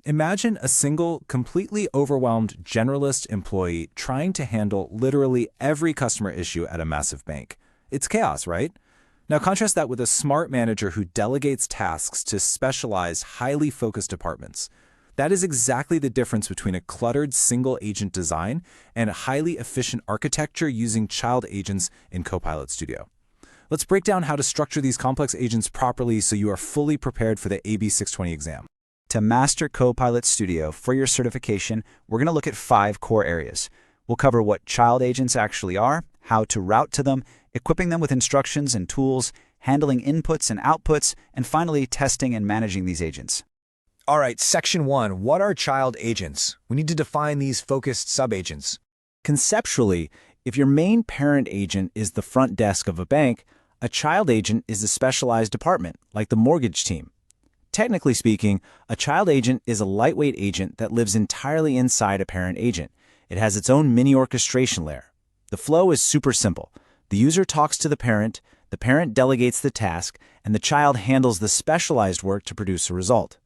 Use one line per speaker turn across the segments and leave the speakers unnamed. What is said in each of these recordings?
Imagine a single, completely overwhelmed generalist employee trying to handle literally every customer issue at a massive bank. It's chaos, right? Now contrast that with a smart manager who delegates tasks to specialized, highly focused departments. That is exactly the difference between a cluttered single-agent design and a highly efficient architecture using child agents in Copilot Studio. Let's break down how to structure these complex agents properly so you are fully prepared for the AB 620 exam.
To master Copilot Studio for your certification, we're going to look at 5 core areas. We'll cover what child agents actually are, how to route to them, equipping them with instructions and tools, handling inputs and outputs, and finally, testing and managing these agents.
All right, Section 1. What are child agents? We need to define these focused subagents.
Conceptually, if your main parent agent is the front desk of a bank, a child agent is a specialized department, like the mortgage team. Technically speaking, a child agent is a lightweight agent that lives entirely inside a parent agent. It has its own mini orchestration layer. The flow is super simple. The user talks to the parent delegates the task, and the child handles the specialized work to produce a result.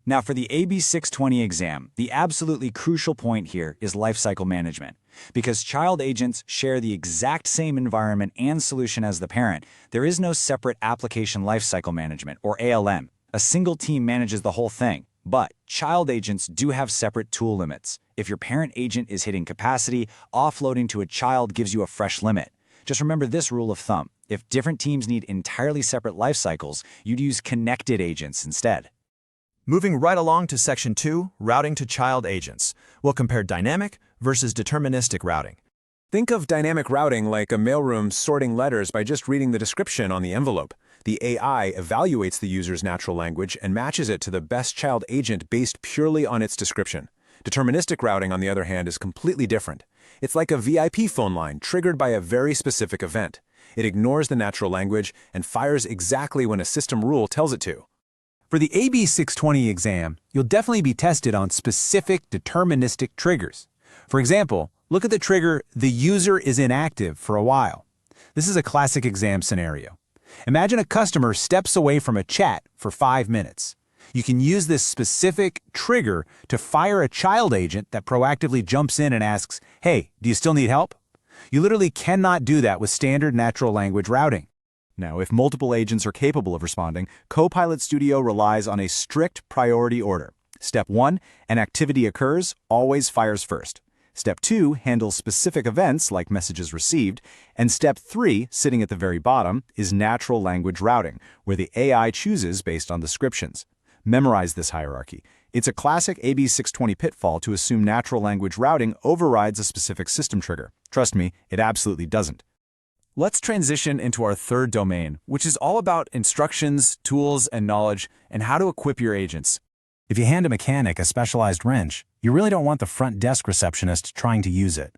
Now for the AB 620 exam, the absolutely crucial point here is lifecycle management. Because child agents share the exact same environment and solution as the parent, there is no separate application lifecycle management, or ALM. A single team manages the whole thing, but child agents do have separate tool limits. If your parent agent is hitting capacity, offloading to a child gives you a fresh limit. Just remember this rule of thumb. If different teams need entirely separate life cycles, you'd use connected agents instead.
Moving right along to Section 2, Routing to Child Agents. We'll compare dynamic versus deterministic routing.
Think of dynamic routing like a mailroom sorting letters by just reading the description on the envelope. The AI evaluates the user's natural language and matches it to the best child agent based purely on its description. Deterministic routing, on the other hand, is completely different. It's like a VIP phone line triggered by a very specific event. It ignores the natural language and fires exactly when a system rule tells it to.
For the AB 620 exam, you'll definitely be tested on specific deterministic triggers. For example, look at the trigger, "The user is inactive for a while." This is a classic exam scenario. Imagine a customer steps away from a chat for 5 minutes. You can use this specific trigger to fire a child agent that proactively jumps in and asks, "Hey, do you still need help?" You literally cannot do that with standard natural language routing. Now, if multiple agents are capable of responding, Copilot Studio relies on a strict priority order. Step 1, an activity occurs, always fires first. Step 2 handles specific events like messages received. And Step 3, sitting at the very bottom, is natural language routing, where the AI chooses based on descriptions. Memorize this hierarchy. It's a classic AB 620 pitfall to assume natural language routing overrides a specific system trigger. Trust me, it absolutely doesn't. Let's transition into our third domain, which is all about instructions, tools, and knowledge, and how to equip your agents. If you hand a mechanic a specialized wrench, you really don't want the front desk receptionist trying to use it.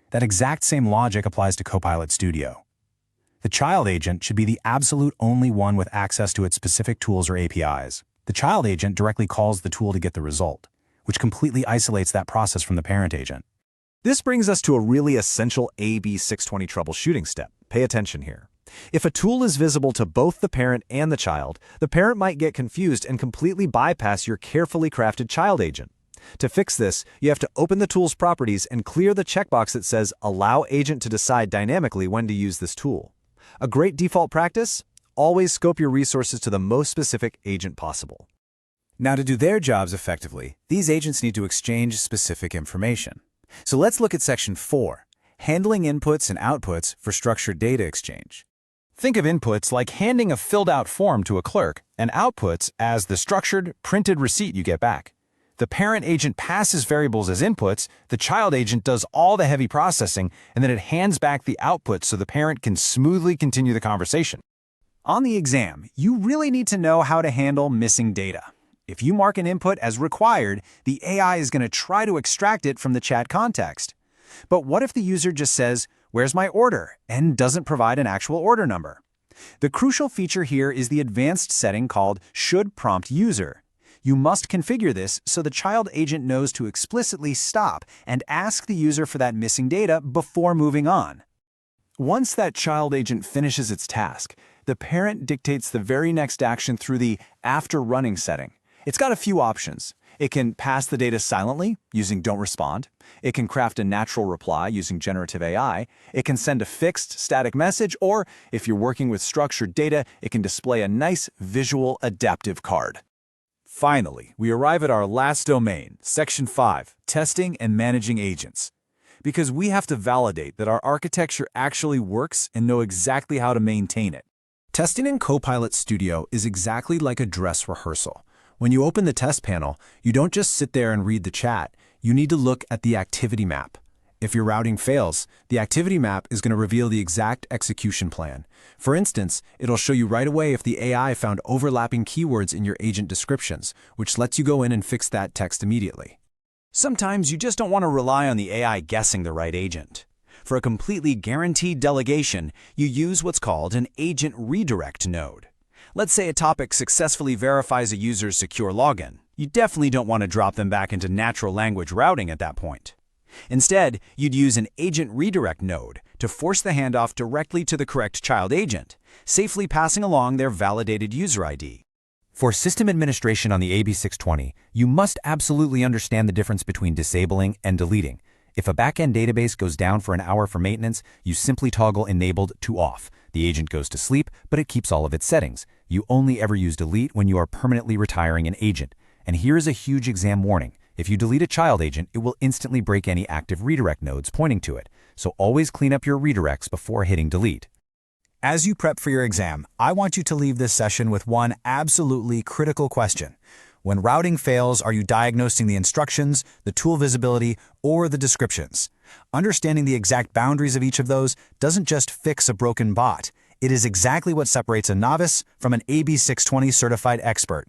That exact same logic applies to Copilot Studio. The child agent should be the absolute only one with access to its specific tools or APIs. The child agent directly calls the tool to get the result, which completely isolates that process from the parent agent.
This brings us to a really essential AB 620 troubleshooting step. Pay attention here. If a tool is visible to both the parent and the child, the parent might get confused and completely bypass your carefully crafted child agent. To fix this, you have to open the tool's properties and clear the checkbox that says Allow Agent to decide dynamically when to use this tool. A great default practice? Always scope your resources to the most specific agent possible.
Now, to do their jobs effectively, these agents need to exchange specific information. So let's look at Section 4, handling inputs and outputs for structured data exchange. Think of inputs like handing a filled-out form to a clerk, and outputs as the structured, printed receipt you get back. The parent agent passes variables as inputs, the child agent does all the heavy processing, and then it hands back the output so the parent can smoothly continue the conversation. On the exam, you really need to know how to handle missing data. If you mark an input as required, the AI is going to try to extract it from the chat context. But what if the user just says, "Where's my order?" and doesn't provide an actual order number? The crucial feature here is the advanced setting called Should Prompt User. You must configure this so the child agent knows to explicitly stop and ask the user for that missing data before moving on. Once that child agent finishes its task, the parent dictates the very next action through the After Running setting. It's got a few options.
It can pass the data silently using Don't Respond. It can craft a natural reply using generative AI. It can send a fixed, static message, or if you're working with structured data, it can display a nice visual adaptive card. Finally, we arrive at our last domain, Section 5, Testing and Managing Agents. Because we have to validate that our architecture actually works and know exactly how to maintain it.
Testing in Copilot Studio is exactly like a dress rehearsal. When you open the test panel, you don't just sit there and read the chat. You need to look at the activity map. If your routing fails, the activity map is going to reveal the exact execution plan. For instance, it'll show you right away if the AI found overlapping keywords in your agent descriptions, which lets you go in and fix that text immediately.
Sometimes you just don't want to rely on the AI guessing the right agent. For a completely guaranteed delegation, you use what's called an agent redirect node. Let's say a topic successfully verifies a user's secure login. You definitely don't want to drop them back into natural language routing at that point. Instead, you'd use an agent redirect node to force the handoff directly to the correct child agent, safely passing along their validated user ID.
For system administration on the AB620, you must absolutely understand the difference between disabling and deleting. If a backend database goes down for an hour for maintenance, you simply toggle Enabled to Off. The agent goes to sleep, but it keeps all of its settings. You only ever use delete when you are permanently retiring an agent. And here is a huge exam warning. If you delete a child agent, it will instantly break any active redirect nodes pointing to it. So always clean up your redirects before hitting delete.
As you prep for your exam, I want you to leave this session with one absolutely critical question. When routing fails, are you diagnosing the instructions, the tool visibility, or the descriptions? Understanding the exact boundaries of each of those doesn't just fix a broken bot. It is exactly what separates a novice from an AB620 certified expert.